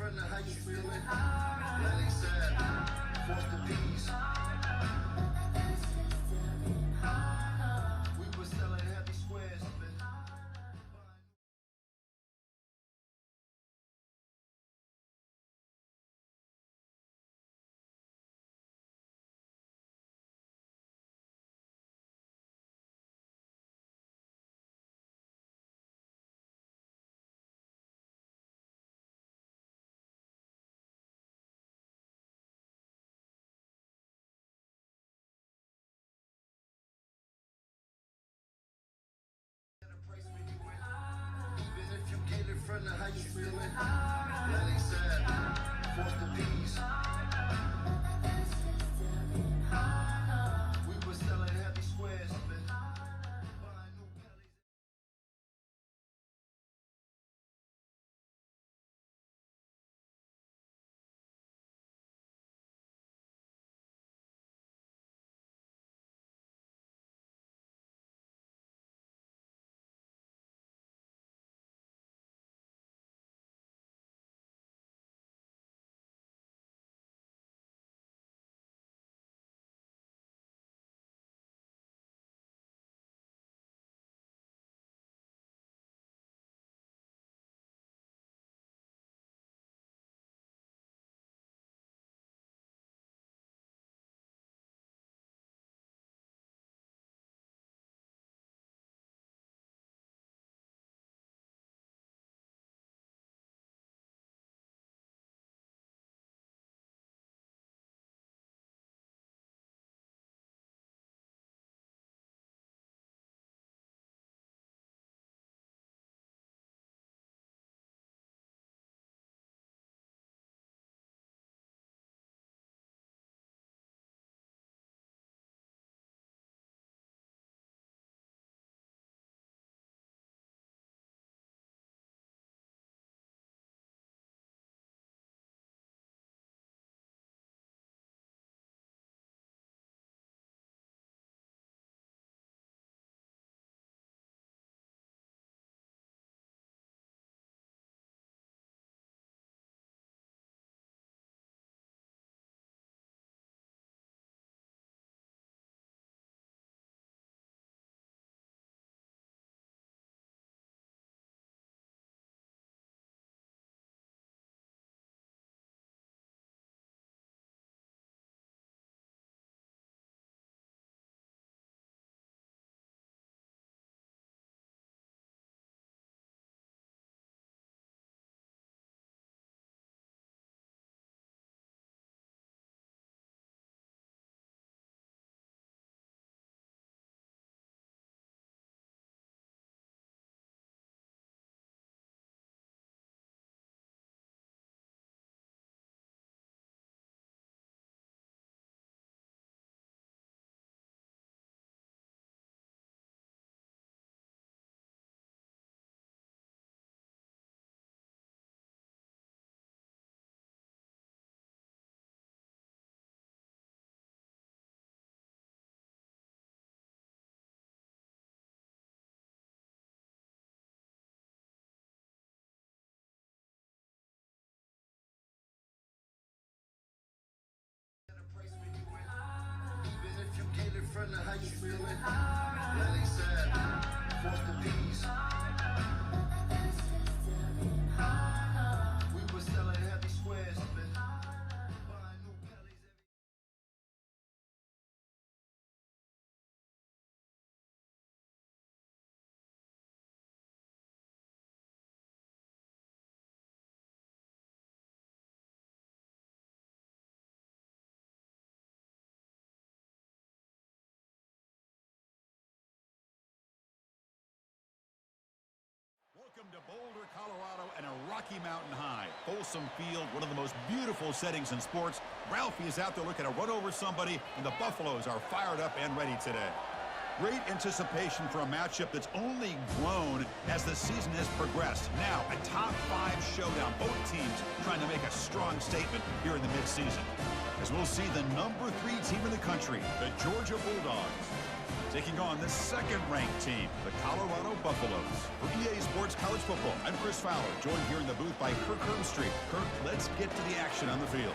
front of how you feeling? Landing side, force the peace. We were selling heavy squares, man. Even if you get in front of how you feeling, landing side, force the peace. We were selling heavy squares, man. Buying new Kellys. Even if you get in front of how you feeling, landing side, force the peace. We were selling heavy squares, man. Buying new Kellys every Welcome to Boulder, Colorado, and a Rocky Mountain High. Folsom Field, one of the most beautiful settings in sports. Ralphie is out there looking to run over somebody, and the Buffaloes are fired up and ready today. Great anticipation for a matchup that's only grown as the season has progressed. Now, a top-5 showdown. Both teams trying to make a strong statement here in the midseason. As we'll see the #3 team in the country, the Georgia Bulldogs, taking on the second-ranked team, the Colorado Buffaloes. For EA Sports College Football, I'm Chris Fowler, joined here in the booth by Kirk Herbstreit. Kirk, let's get to the action on the field.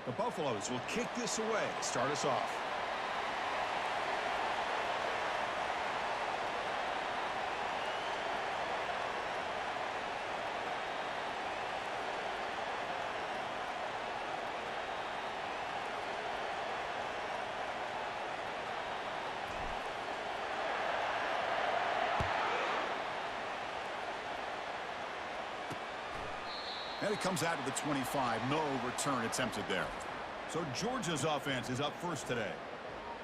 The Buffaloes will kick this away to start us off. And it comes out to the 25. No return attempted there. So Georgia's offense is up first today.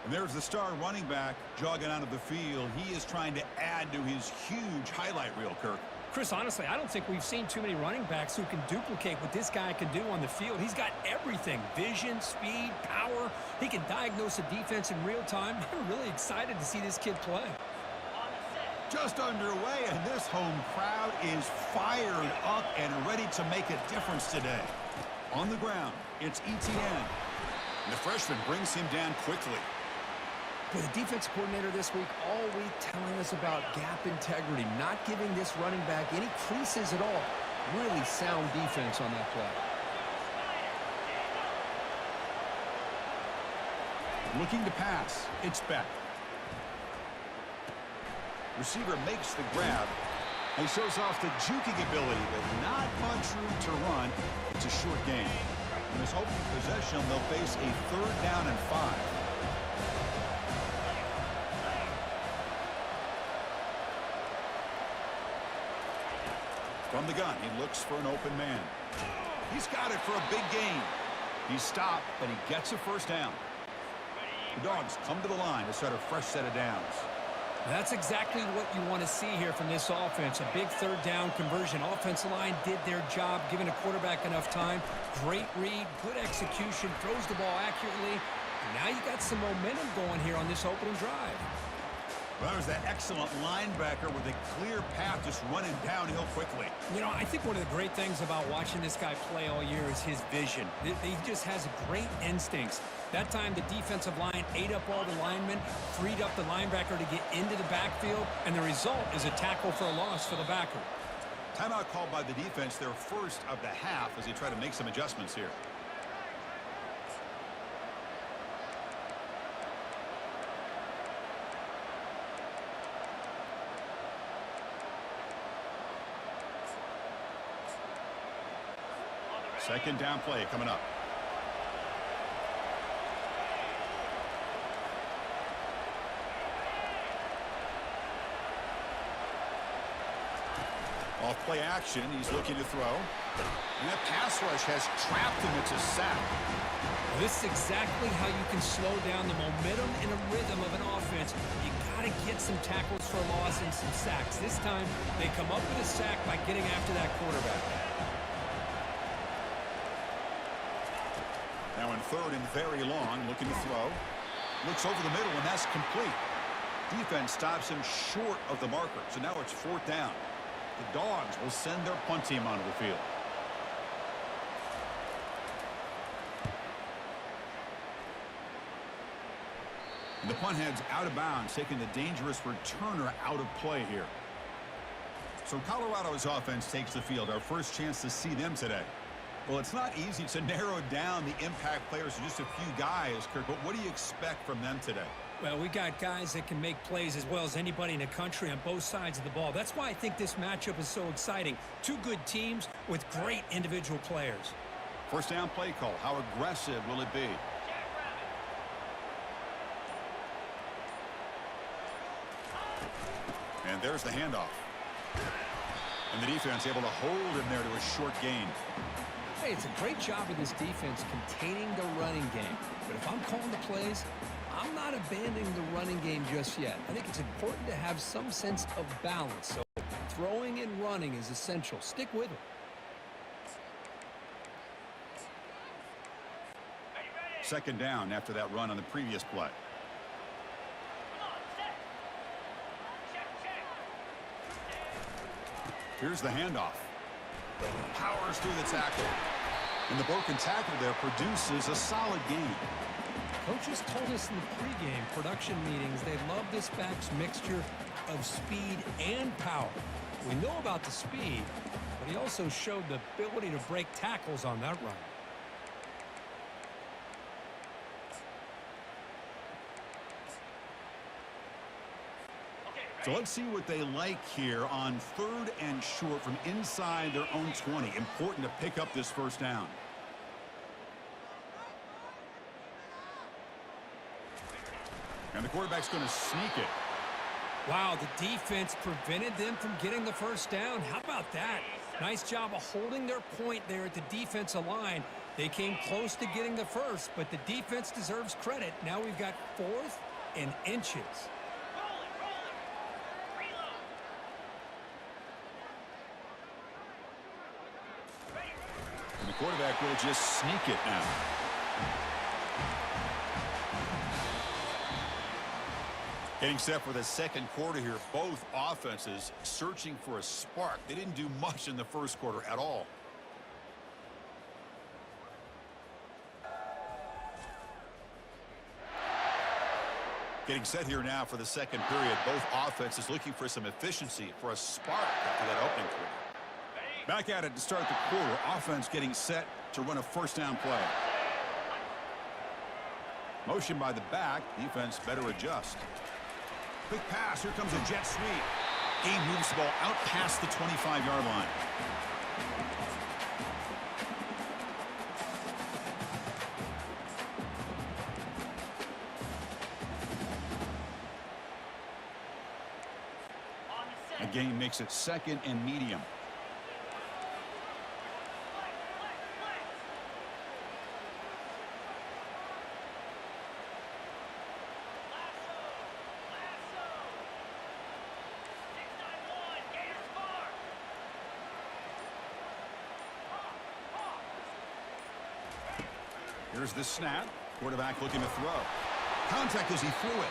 And there's the star running back jogging out of the field. He is trying to add to his huge highlight reel, Kirk. Chris, honestly, I don't think we've seen too many running backs who can duplicate what this guy can do on the field. He's got everything: vision, speed, power. He can diagnose a defense in real time. I'm really excited to see this kid play. Just underway, and this home crowd is fired up and ready to make a difference today. On the ground, it's ETN. And the freshman brings him down quickly. But the defensive coordinator this week all week telling us about gap integrity, not giving this running back any creases at all. Really sound defense on that play. Looking to pass, it's Beck. Receiver makes the grab. He shows off the juking ability, but not much room to run. It's a short game. In this open possession, they'll face a 3rd down and 5. From the gun, he looks for an open man. He's got it for a big gain. He's stopped, but he gets a first down. The Dogs come to the line to start a fresh set of downs. That's exactly what you want to see here from this offense. A big 3rd down conversion. Offensive line did their job, giving the quarterback enough time. Great read, good execution, throws the ball accurately. And now you got some momentum going here on this opening drive. Well, there's that excellent linebacker with a clear path just running downhill quickly. You know, I think one of the great things about watching this guy play all year is his vision. He just has great instincts. That time, the defensive line ate up all the linemen, freed up the linebacker to get into the backfield, and the result is a tackle for a loss for the backer. Timeout called by the defense, their first of the half, as they try to make some adjustments here. Second down play coming up. Off play action, he's looking to throw. And that pass rush has trapped him. It's a sack. This is exactly how you can slow down the momentum and a rhythm of an offense. You got to get some tackles for a loss and some sacks. This time, they come up with a sack by getting after that quarterback. Now in 3rd and very long, looking to throw. Looks over the middle, and that's complete. Defense stops him short of the marker, so now it's 4th down. The Dogs will send their punt team onto the field. And the punt heads out of bounds, taking the dangerous returner out of play here. So Colorado's offense takes the field. Our first chance to see them today. Well, it's not easy to narrow down the impact players to just a few guys, Kirk, but what do you expect from them today? Well, we got guys that can make plays as well as anybody in the country on both sides of the ball. That's why I think this matchup is so exciting. Two good teams with great individual players. First down play call. How aggressive will it be? And there's the handoff. And the defense able to hold him there to a short gain. Hey, it's a great job of this defense containing the running game. But if I'm calling the plays, I'm not abandoning the running game just yet. I think it's important to have some sense of balance. So throwing and running is essential. Stick with it. Second down after that run on the previous play. Here's the handoff. Powers through the tackle. And the broken tackle there produces a solid gain. Coaches told us in the pregame production meetings they love this back's mixture of speed and power. We know about the speed, but he also showed the ability to break tackles on that run. So let's see what they like here on 3rd and short from inside their own 20. Important to pick up this first down. And the quarterback's going to sneak it. Wow, the defense prevented them from getting the first down. How about that? Nice job of holding their point there at the defensive line. They came close to getting the first, but the defense deserves credit. Now we've got 4th and inches. And the quarterback will just sneak it now. Getting set for the second quarter here. Both offenses searching for a spark. They didn't do much in the first quarter at all. Getting set here now for the second period. Both offenses looking for some efficiency, for a spark after that opening quarter. Back at it to start the quarter. Offense getting set to run a first down play. Motion by the back. Defense better adjust. Quick pass. Here comes a jet sweep. Game moves the ball out past the 25-yard line. The game makes it 2nd and medium. Here's the snap. Quarterback looking to throw. Contact as he threw it.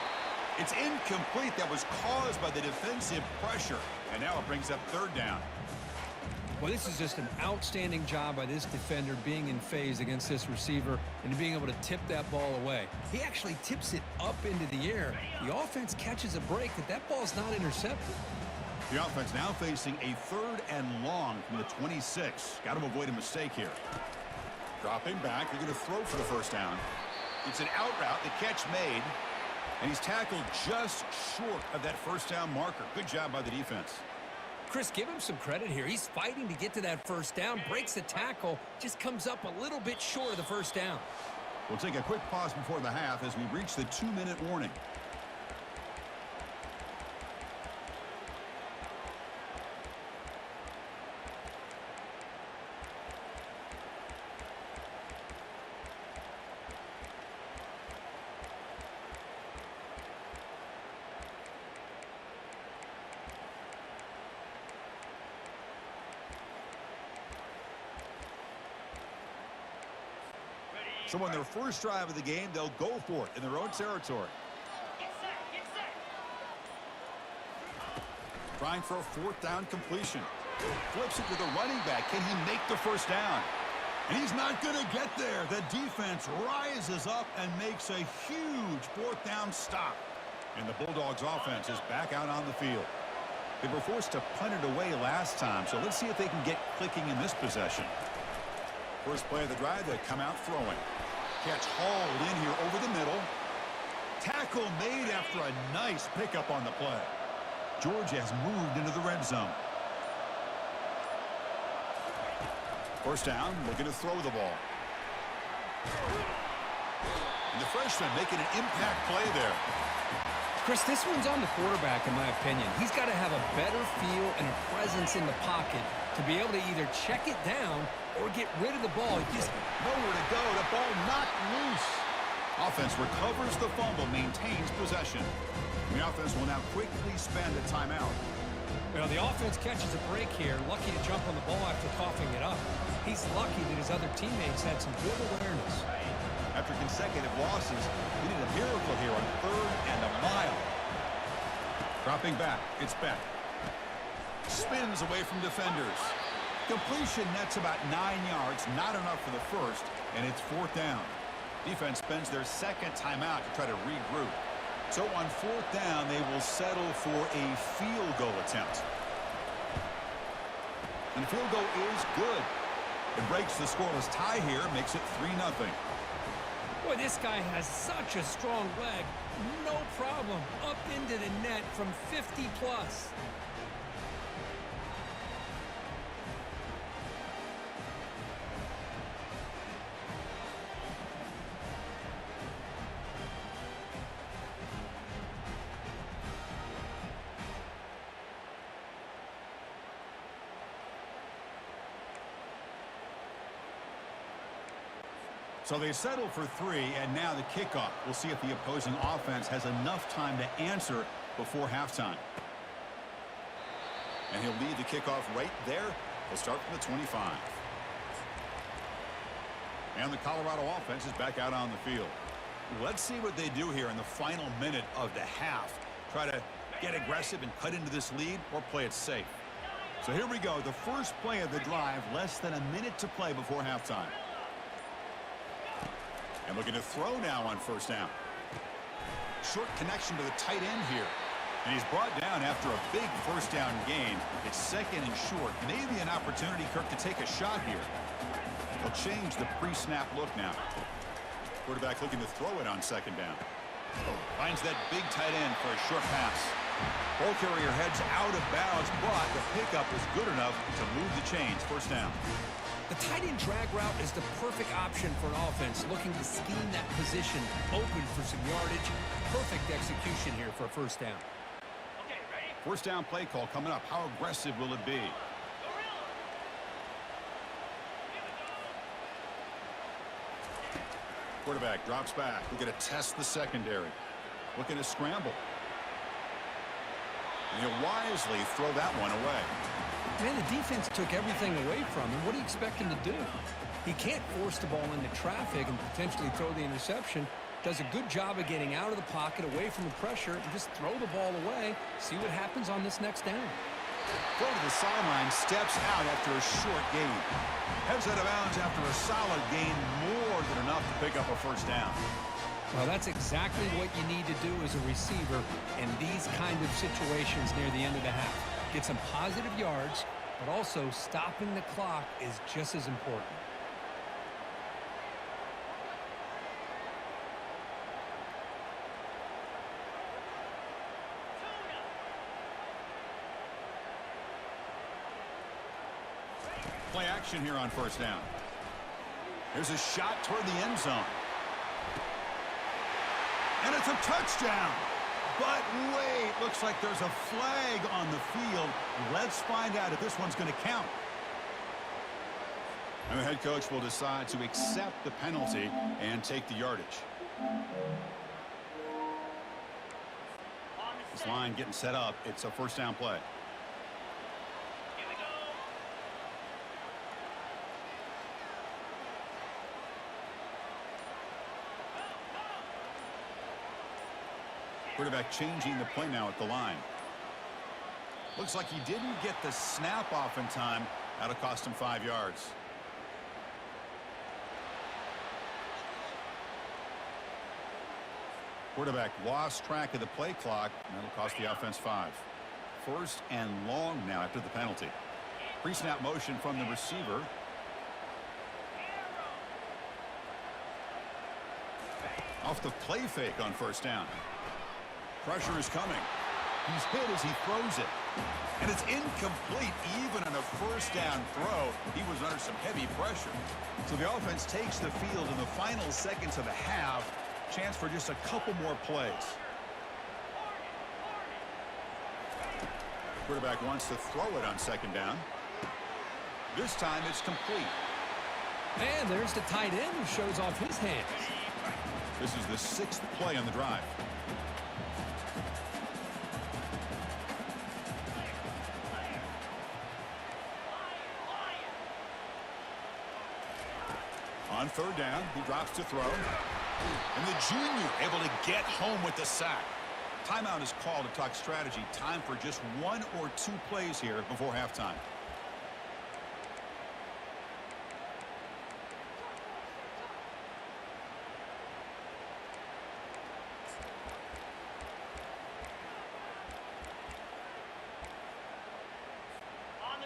It's incomplete. That was caused by the defensive pressure. And now it brings up 3rd down. Well, this is just an outstanding job by this defender being in phase against this receiver and being able to tip that ball away. He actually tips it up into the air. The offense catches a break, but that ball's not intercepted. The offense now facing a 3rd and long from the 26. Got to avoid a mistake here. Dropping back. They're going to throw for the first down. It's an out route. The catch made. And he's tackled just short of that first down marker. Good job by the defense. Chris, give him some credit here. He's fighting to get to that first down, breaks the tackle, just comes up a little bit short of the first down. We'll take a quick pause before the half as we reach the 2-minute warning. So on their first drive of the game, they'll go for it in their own territory. Trying for a 4th down completion. Flips it to the running back. Can he make the first down? And he's not going to get there. The defense rises up and makes a huge 4th down stop. And the Bulldogs offense is back out on the field. They were forced to punt it away last time, so let's see if they can get clicking in this possession. First play of the drive, they come out throwing. Catch hauled in here over the middle. Tackle made after a nice pickup on the play. Georgia has moved into the red zone. First down, looking to throw the ball. And the freshman making an impact play there. Chris, this one's on the quarterback, in my opinion. He's got to have a better feel and a presence in the pocket to be able to either check it down or get rid of the ball. He just nowhere to go. The ball knocked loose. Offense recovers the fumble, maintains possession. The offense will now quickly spend a timeout. Well, the offense catches a break here. Lucky to jump on the ball after coughing it up. He's lucky that his other teammates had some good awareness. After consecutive losses, we need a miracle here on 3rd and a mile. Dropping back, it's Beck. Spins away from defenders. Completion nets about 9 yards, not enough for the first, and it's 4th down. Defense spends their second timeout to try to regroup. So on 4th down, they will settle for a field goal attempt. And the field goal is good. It breaks the scoreless tie here, makes it 3-0. Boy, this guy has such a strong leg. No problem. Up into the net from 50 plus. So they settle for 3, and now the kickoff. We'll see if the opposing offense has enough time to answer before halftime. And he'll lead the kickoff right there. He'll start from the 25. And the Colorado offense is back out on the field. Let's see what they do here in the final minute of the half. Try to get aggressive and cut into this lead, or play it safe. So here we go. The first play of the drive, less than a minute to play before halftime. And looking to throw now on 1st down. Short connection to the tight end here. And he's brought down after a big 1st down gain. It's 2nd and short. Maybe an opportunity, Kirk, to take a shot here. They'll change the pre-snap look now. Quarterback looking to throw it on 2nd down. Finds that big tight end for a short pass. Ball carrier heads out of bounds, but the pickup was good enough to move the chains. 1st down. The tight end drag route is the perfect option for an offense looking to scheme that position open for some yardage. Perfect execution here for a 1st down. Okay, ready? 1st down play call coming up. How aggressive will it be? Quarterback drops back. We're going to test the secondary. Looking to scramble. And he'll wisely throw that one away. Man, the defense took everything away from him. What do you expect him to do? He can't force the ball into traffic and potentially throw the interception. Does a good job of getting out of the pocket, away from the pressure, and just throw the ball away. See what happens on this next down. Throw to the sideline, steps out after a short gain. Heads out of bounds after a solid gain, more than enough to pick up a 1st down. Well, that's exactly what you need to do as a receiver in these kind of situations near the end of the half. Get some positive yards, but also stopping the clock is just as important. Play action here on 1st down. There's a shot toward the end zone. And it's a touchdown. But wait, looks like there's a flag on the field. Let's find out if this one's going to count. And the head coach will decide to accept the penalty and take the yardage. This line getting set up. It's a 1st down play. Quarterback changing the play now at the line. Looks like he didn't get the snap off in time. That'll cost him 5 yards. Quarterback lost track of the play clock, and that'll cost the offense 5. 1st and long now after the penalty. Pre-snap motion from the receiver. Off the play fake on 1st down. Pressure is coming. He's hit as he throws it. And it's incomplete. Even on a 1st down throw, he was under some heavy pressure. So the offense takes the field in the final seconds of the half. Chance for just a couple more plays. Quarterback wants to throw it on 2nd down. This time it's complete. And there's the tight end who shows off his hands. This is the 6th play on the drive. On third down, he drops to throw. And the junior able to get home with the sack. Timeout is called to talk strategy. Time for just 1 or 2 plays here before halftime.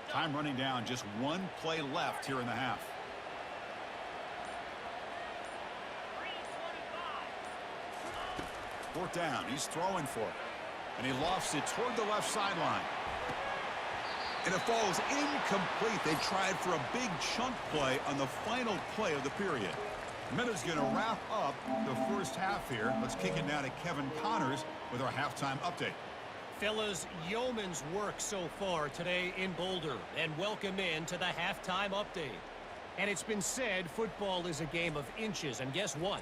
Time running down, just 1 play left here in the half. Fourth down, he's throwing for it. And he lofts it toward the left sideline. And it falls incomplete. They tried for a big chunk play on the final play of the period. Minute's going to wrap up the first half here. Let's kick it now to Kevin Connors with our halftime update. Fellas, yeoman's work so far today in Boulder, and welcome in to the halftime update. And it's been said football is a game of inches, and guess what?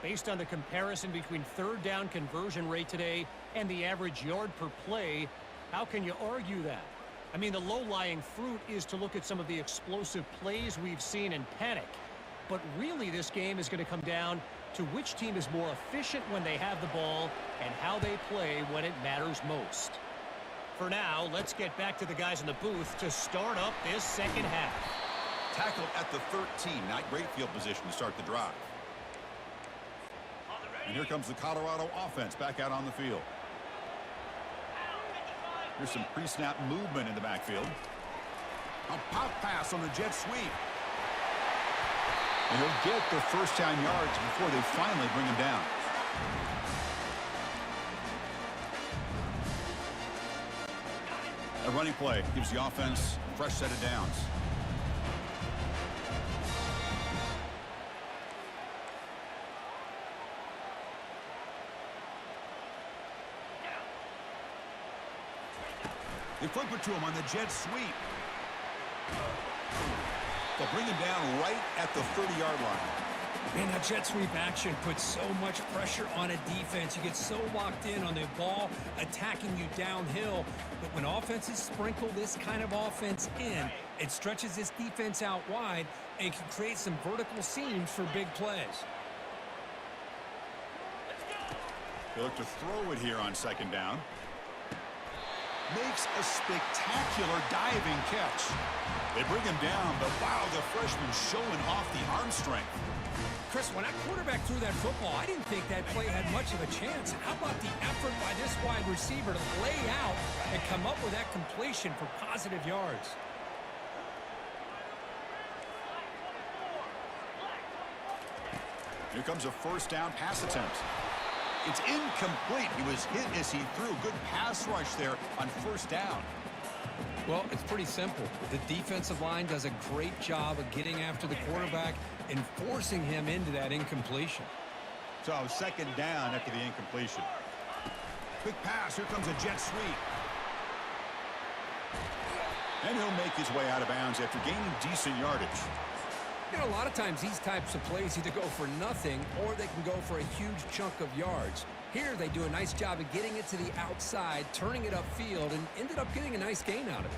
Based on the comparison between third down conversion rate today and the average yard per play, how can you argue that? I mean, the low-lying fruit is to look at some of the explosive plays we've seen and panic. But really, this game is going to come down to which team is more efficient when they have the ball and how they play when it matters most. For now, let's get back to the guys in the booth to start up this second half. Tackled at the 13, not great field position to start the drive. And here comes the Colorado offense back out on the field. Here's some pre-snap movement in the backfield. A pop pass on the jet sweep. And he'll get the first down yards before they finally bring him down. A running play gives the offense a fresh set of downs. They flip it to him on the jet sweep. They'll bring him down right at the 30-yard line. Man, that jet sweep action puts so much pressure on a defense. You get so locked in on the ball attacking you downhill. But when offenses sprinkle this kind of offense in, it stretches this defense out wide and can create some vertical seams for big plays. They look to throw it here on second down. Makes a spectacular diving catch. They bring him down, but wow, the freshman showing off the arm strength. Chris, when that quarterback threw that football, I didn't think that play had much of a chance. How about the effort by this wide receiver to lay out and come up with that completion for positive yards? Here comes a first down pass attempt. It's incomplete. He was hit as he threw. Good pass rush there on first down. Well, it's pretty simple. The defensive line does a great job of getting after the quarterback and forcing him into that incompletion. So second down after the incompletion. Quick pass. Here comes a jet sweep. And he'll make his way out of bounds after gaining decent yardage. You know, a lot of times these types of plays either go for nothing or they can go for a huge chunk of yards. Here they do a nice job of getting it to the outside, turning it upfield, and ended up getting a nice gain out of it.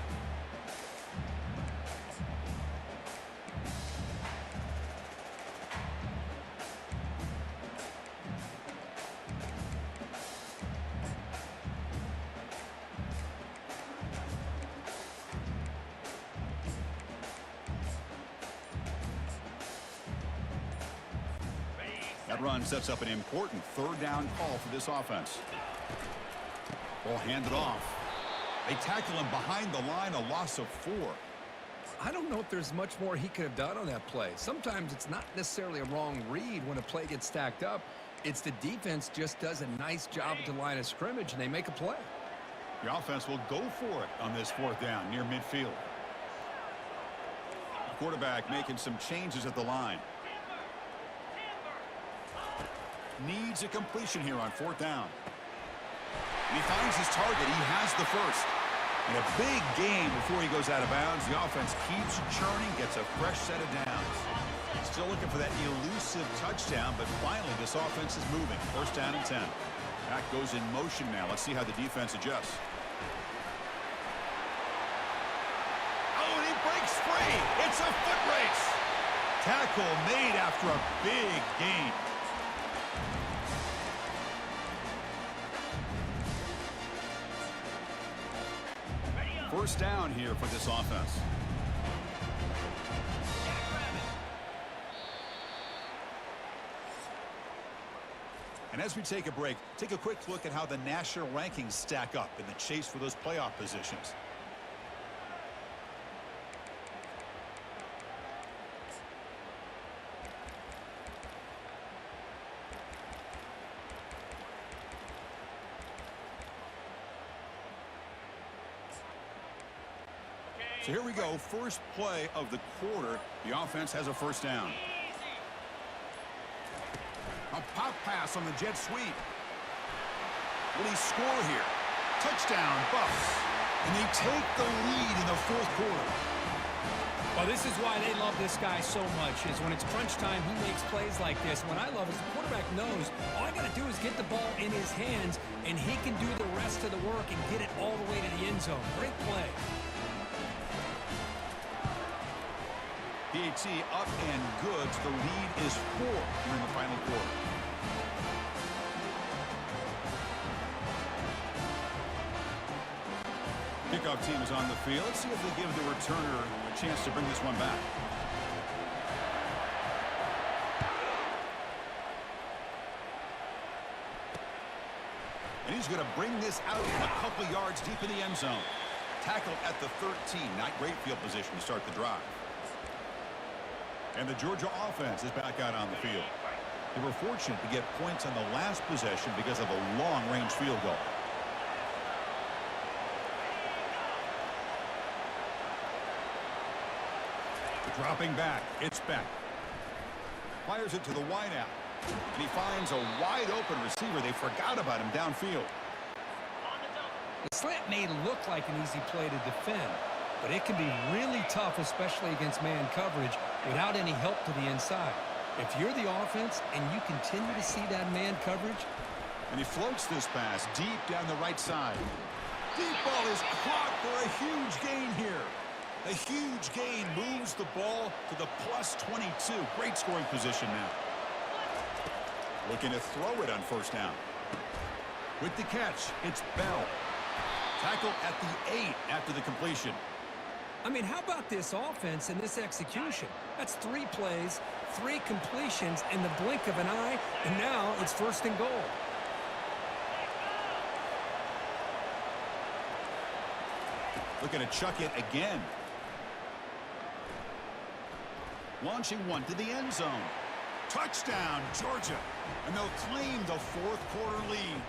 That run sets up an important third down call for this offense. Ball handed off. They tackle him behind the line, a loss of 4. I don't know if there's much more he could have done on that play. Sometimes it's not necessarily a wrong read when a play gets stacked up. It's the defense just does a nice job at the line of scrimmage, and they make a play. The offense will go for it on this fourth down near midfield. The quarterback making some changes at the line. Needs a completion here on fourth down. And he finds his target. He has the first. And a big gain before he goes out of bounds. The offense keeps churning, gets a fresh set of downs. Still looking for that elusive touchdown, but finally this offense is moving. First down and 10. Back goes in motion now. Let's see how the defense adjusts. Oh, and he breaks free. It's a foot race. Tackle made after a big gain. First down here for this offense. And as we take a break, take a quick look at how the national rankings stack up in the chase for those playoff positions. So here we go, first play of the quarter. The offense has a first down. A pop pass on the jet sweep. Will he score here? Touchdown, Buffs. And they take the lead in the fourth quarter. Well, this is why they love this guy so much, is when it's crunch time, he makes plays like this. What I love is the quarterback knows all I got to do is get the ball in his hands, and he can do the rest of the work and get it all the way to the end zone. Great play. PAT up and good. The lead is 4 here in the final quarter. Kickoff team is on the field. Let's see if they give the returner a chance to bring this one back. And he's going to bring this out a couple yards deep in the end zone. Tackled at the 13. Not great field position to start the drive. And the Georgia offense is back out on the field. They were fortunate to get points on the last possession because of a long-range field goal. Dropping back, it's Beck. Fires it to the wideout. And he finds a wide-open receiver. They forgot about him downfield. The slant may look like an easy play to defend, but it can be really tough, especially against man coverage, without any help to the inside. If you're the offense and you continue to see that man coverage. And he floats this pass deep down the right side. Deep ball is caught for a huge gain here. A huge gain moves the ball to the plus 22. Great scoring position now. Looking to throw it on first down. With the catch, it's Bell. Tackle at the 8 after the completion. I mean, how about this offense and this execution? That's 3 plays, 3 completions in the blink of an eye, and now it's first and goal. Looking to chuck it again. Launching one to the end zone. Touchdown, Georgia. And they'll claim the fourth quarter lead.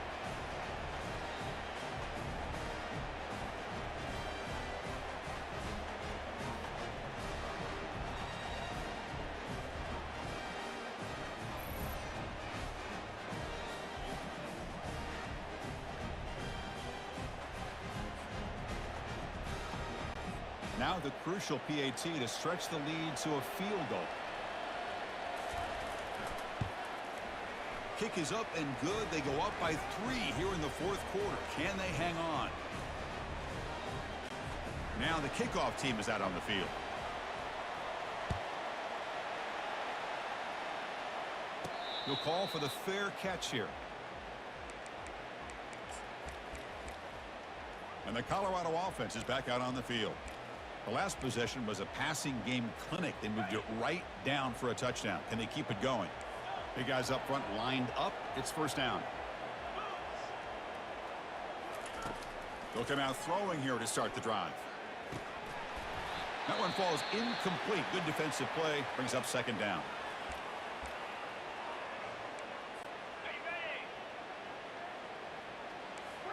Now the crucial PAT to stretch the lead to a field goal. Kick is up and good. They go up by 3 here in the fourth quarter. Can they hang on? Now the kickoff team is out on the field. He'll call for the fair catch here. And the Colorado offense is back out on the field. The last possession was a passing game clinic. They moved it right down for a touchdown. Can they keep it going? Big guys up front lined up. It's first down. They'll come out throwing here to start the drive. That one falls incomplete. Good defensive play. Brings up second down.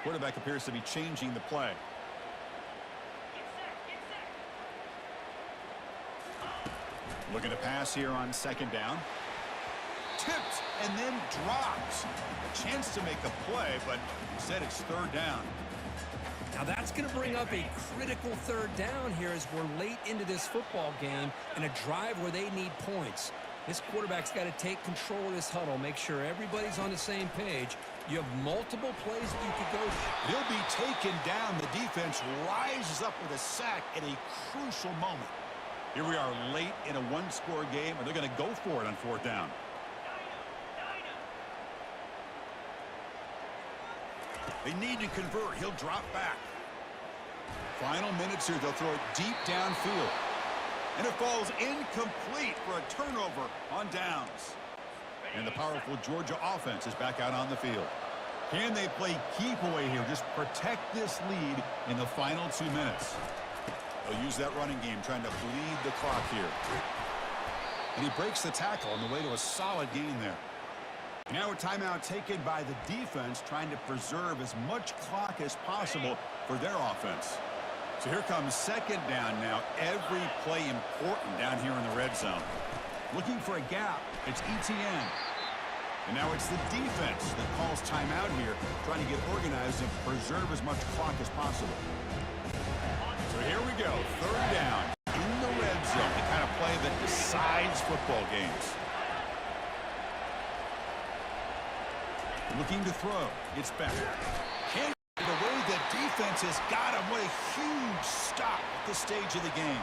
Quarterback appears to be changing the play. Looking to pass here on second down. Tipped and then drops. A chance to make a play, but instead it's third down. Now that's going to bring up a critical third down here as we're late into this football game in a drive where they need points. This quarterback's got to take control of this huddle, make sure everybody's on the same page. You have multiple plays that you could go to. He'll be taken down. The defense rises up with a sack at a crucial moment. Here we are late in a one-score game, and they're going to go for it on fourth down. They need to convert. He'll drop back. Final minutes here. They'll throw it deep downfield. And it falls incomplete for a turnover on downs. And the powerful Georgia offense is back out on the field. Can they play keep away here? Just protect this lead in the final 2 minutes. They'll use that running game, trying to bleed the clock here. And he breaks the tackle on the way to a solid gain there. Now a timeout taken by the defense, trying to preserve as much clock as possible for their offense. So here comes second down now. Every play important down here in the red zone. Looking for a gap. It's ETN. And now it's the defense that calls timeout here, trying to get organized and preserve as much clock as possible. So here we go. Third down in the red zone. The kind of play that decides football games. Looking to throw. It's back. Can't get away. The defense has got him. What a huge stop at this stage of the game.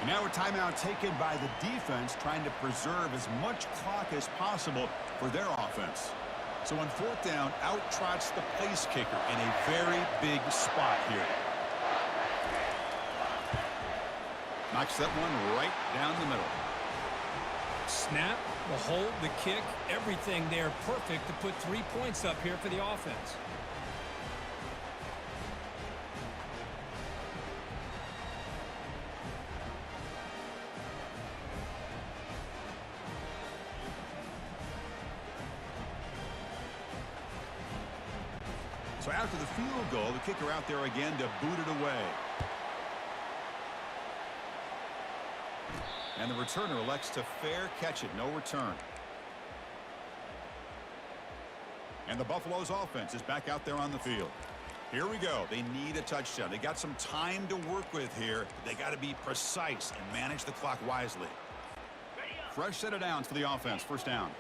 And now a timeout taken by the defense, trying to preserve as much clock as possible for their offense. So on fourth down, out trots the place kicker in a very big spot here. Knocks that one right down the middle. Snap, the hold, the kick, everything there perfect to put 3 points up here for the offense. So after the field goal, the kicker out there again to boot it away. And the returner elects to fair catch it. No return. And the Buffalo's offense is back out there on the field. Here we go. They need a touchdown. They got some time to work with here. They got to be precise and manage the clock wisely. Fresh set of downs for the offense. First down.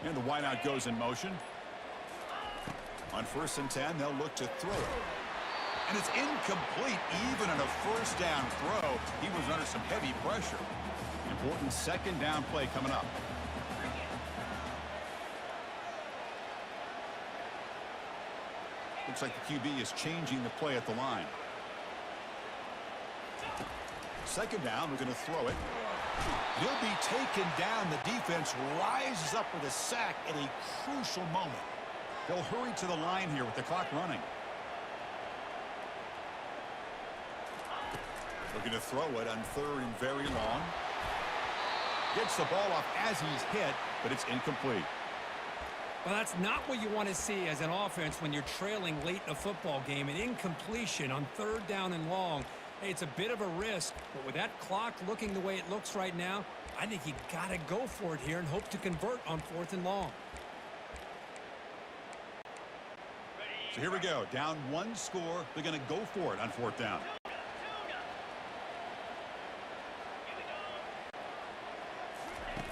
And the wideout goes in motion. On 1st and 10, they'll look to throw it. And it's incomplete. Even on a first down throw, he was under some heavy pressure. Important second down play coming up. Looks like the QB is changing the play at the line. Second down, we're going to throw it. He'll be taken down. The defense rises up with a sack at a crucial moment. They'll hurry to the line here with the clock running. Looking to throw it on 3rd and very long. Gets the ball off as he's hit, but it's incomplete. Well, that's not what you want to see as an offense when you're trailing late in a football game. An incompletion on 3rd down and long. Hey, it's a bit of a risk, but with that clock looking the way it looks right now, I think you got to go for it here and hope to convert on 4th and long. So here we go. Down 1 score. They're going to go for it on 4th down.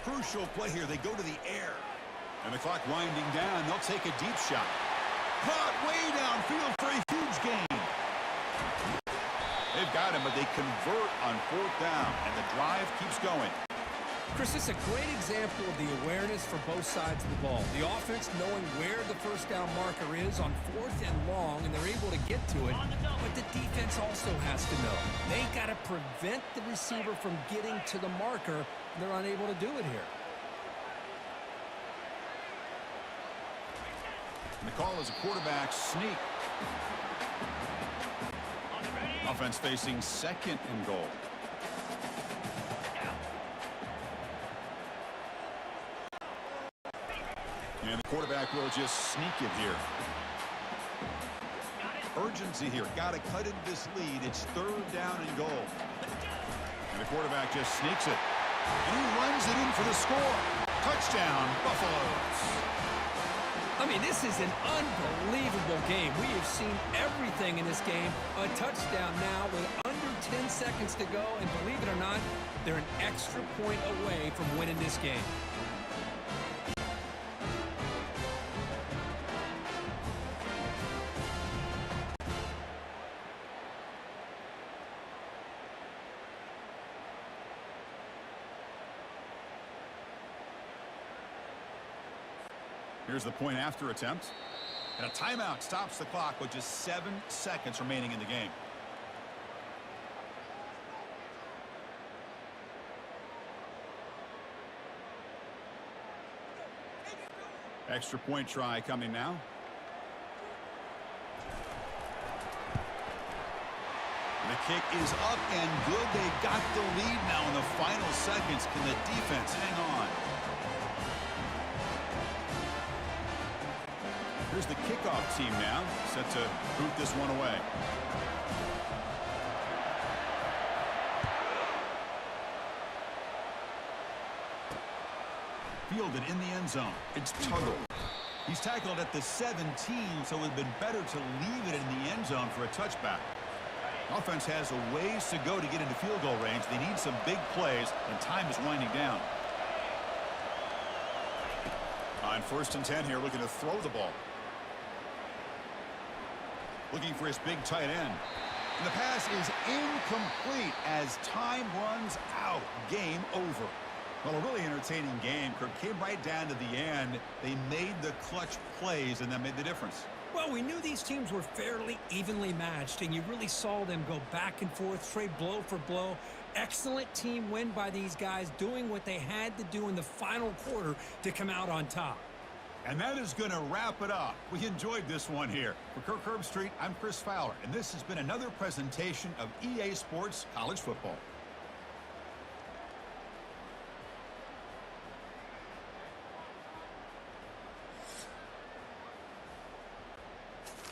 Crucial play here. They go to the air. And the clock winding down. They'll take a deep shot. Caught way downfield for a huge gain. They've got him, but they convert on 4th down, and the drive keeps going. Chris, this is a great example of the awareness for both sides of the ball. The offense knowing where the first down marker is on 4th and long, and they're able to get to it. But the defense also has to know. They got to prevent the receiver from getting to the marker, and they're unable to do it here. And the call is a quarterback sneak. Offense facing 2nd and goal. And the quarterback will just sneak it here. Urgency here. Got to cut into this lead. It's 3rd down and goal. And the quarterback just sneaks it. And he runs it in for the score. Touchdown, Buffaloes. I mean, this is an unbelievable game. We have seen everything in this game. A touchdown now with under 10 seconds to go. And believe it or not, they're an extra point away from winning this game. Here's the point after attempt. And a timeout stops the clock with just 7 seconds remaining in the game. Extra point try coming now. The kick is up and good. They got the lead now in the final seconds. Can the defense hang on? Here's the kickoff team now, set to boot this one away. Fielded in the end zone. It's Tuttle. He's tackled at the 17, so it would have been better to leave it in the end zone for a touchback. Offense has a ways to go to get into field goal range. They need some big plays, and time is winding down. On 1st and 10 here, looking to throw the ball. Looking for his big tight end. And the pass is incomplete as time runs out. Game over. Well, a really entertaining game. Kirk came right down to the end. They made the clutch plays, and that made the difference. Well, we knew these teams were fairly evenly matched, and you really saw them go back and forth, trade blow for blow. Excellent team win by these guys, doing what they had to do in the final quarter to come out on top. And that is going to wrap it up. We enjoyed this one here. For Kirk Herbstreit, I'm Chris Fowler, and this has been another presentation of EA Sports College Football.